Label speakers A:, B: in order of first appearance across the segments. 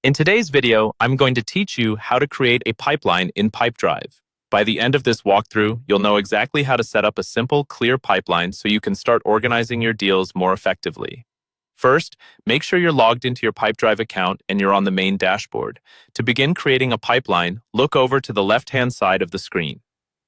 A: In today's video, I'm going to teach you how to create a pipeline in Pipedrive. By the end of this walkthrough, you'll know exactly how to set up a simple, clear pipeline so you can start organizing your deals more effectively. First, make sure you're logged into your Pipedrive account and you're on the main dashboard. To begin creating a pipeline, look over to the left-hand side of the screen.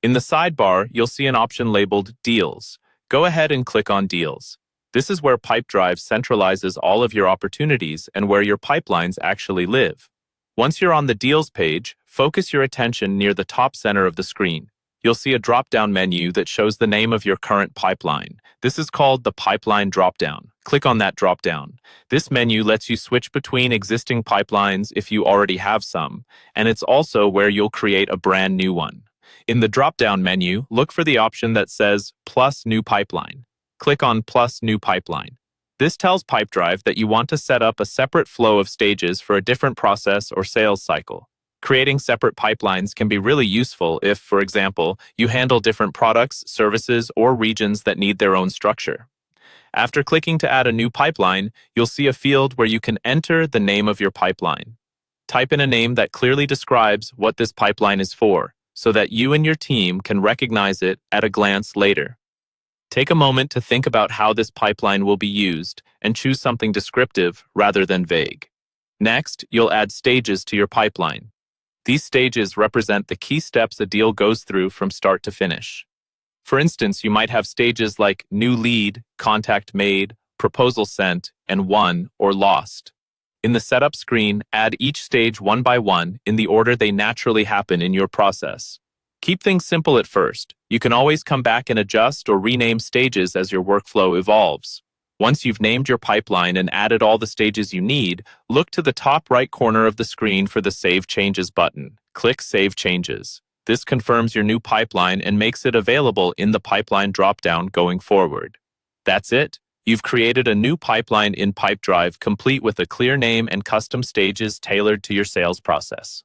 A: In the sidebar, you'll see an option labeled Deals. Go ahead and click on Deals. This is where Pipedrive centralizes all of your opportunities and where your pipelines actually live. Once you're on the Deals page, focus your attention near the top center of the screen. You'll see a drop-down menu that shows the name of your current pipeline. This is called the Pipeline drop-down. Click on that drop-down. This menu lets you switch between existing pipelines if you already have some, and it's also where you'll create a brand new one. In the drop-down menu, look for the option that says Plus New Pipeline. Click on Plus New Pipeline. This tells Pipedrive that you want to set up a separate flow of stages for a different process or sales cycle. Creating separate pipelines can be really useful if, for example, you handle different products, services, or regions that need their own structure. After clicking to add a new pipeline, you'll see a field where you can enter the name of your pipeline. Type in a name that clearly describes what this pipeline is for, so that you and your team can recognize it at a glance later. Take a moment to think about how this pipeline will be used and choose something descriptive rather than vague. Next, you'll add stages to your pipeline. These stages represent the key steps a deal goes through from start to finish. For instance, you might have stages like new lead, contact made, proposal sent, and won or lost. In the setup screen, add each stage one by one in the order they naturally happen in your process. Keep things simple at first. You can always come back and adjust or rename stages as your workflow evolves. Once you've named your pipeline and added all the stages you need, look to the top right corner of the screen for the Save Changes button. Click Save Changes. This confirms your new pipeline and makes it available in the pipeline dropdown going forward. That's it. You've created a new pipeline in Pipedrive, complete with a clear name and custom stages tailored to your sales process.